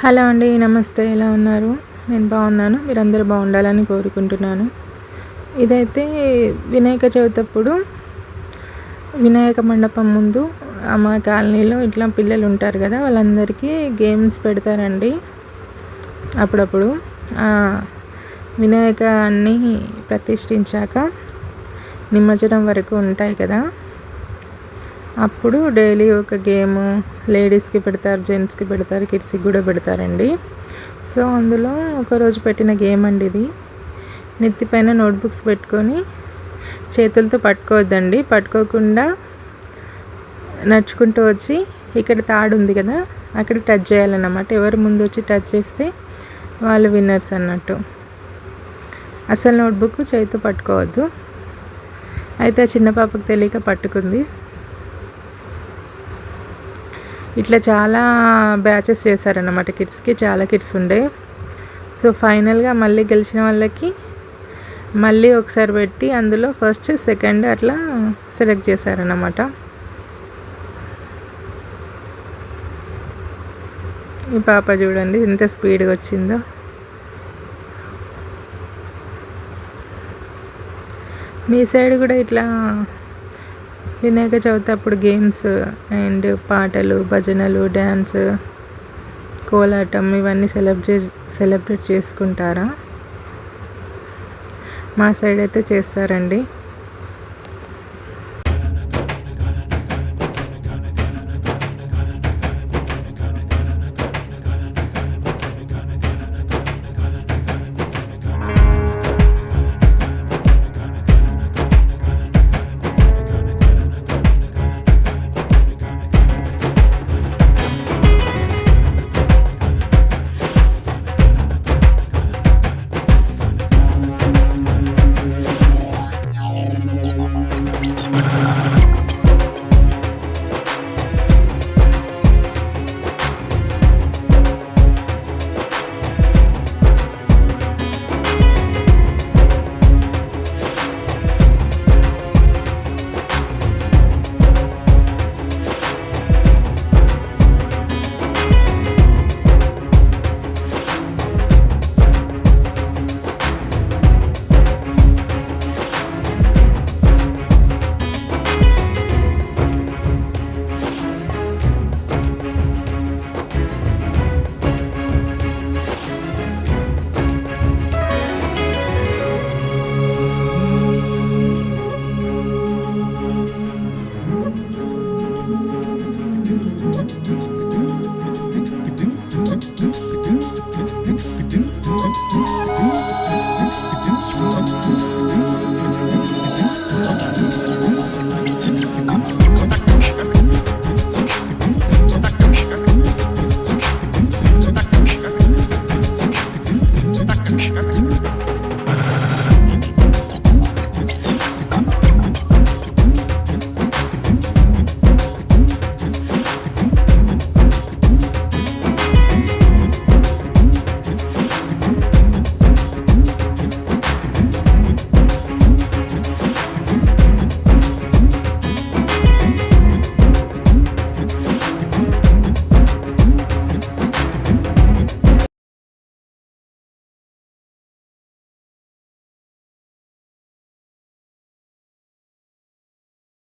Hello అండి, నమస్తే. ఎలా ఉన్నారు? నేను బాగున్నాను. మీరందరూ బాగుండాలని కోరుకుంటున్నాను. ఇదైతే వినాయక చవితి అప్పుడు వినాయక మండపం ముందు మా కాలనీలో ఇట్లా పిల్లలు ఉంటారు కదా, వాళ్ళందరికీ గేమ్స్ పెడతారండి. అప్పుడప్పుడు వినాయకాన్ని ప్రతిష్ఠించాక నిమజ్జనం వరకు ఉంటాయి కదా, అప్పుడు డైలీ ఒక గేమ్ లేడీస్కి పెడతారు, జెంట్స్కి పెడతారు, కిడ్స్కి కూడా పెడతారండి. సో అందులో ఒకరోజు పెట్టిన గేమ్ అండి ఇది. నెత్తిపైన నోట్బుక్స్ పెట్టుకొని చేతులతో పట్టుకోవద్దండి, పట్టుకోకుండా నడుచుకుంటూ వచ్చి ఇక్కడ తాడు ఉంది కదా, అక్కడ టచ్ చేయాలన్నమాట. ఎవరు ముందు వచ్చి టచ్ చేస్తే వాళ్ళు విన్నర్స్ అన్నట్టు. అసలు నోట్బుక్ చేతితో పట్టుకోవద్దు. అయితే చిన్న పాపకు తెలియక పట్టుకుంది. ఇట్లా చాలా బ్యాచెస్ చేశారన్నమాట. కిడ్స్కి చాలా కిడ్స్ ఉండే. సో ఫైనల్గా మళ్ళీ గెలిచిన వాళ్ళకి మళ్ళీ ఒకసారి పెట్టి అందులో ఫస్ట్ సెకండ్ అట్లా సెలెక్ట్ చేశారన్నమాట. ఈ పాప చూడండి ఎంత స్పీడ్గా వచ్చిందో. మీ సైడ్ కూడా ఇట్లా వినాయక చవితి అప్పుడు గేమ్స్ అండ్ పాటలు, భజనలు, డ్యాన్స్, కోలాటం ఇవన్నీ సెలబ్రేట్ చేసుకుంటారా? మా సైడ్ అయితే చేస్తారండి.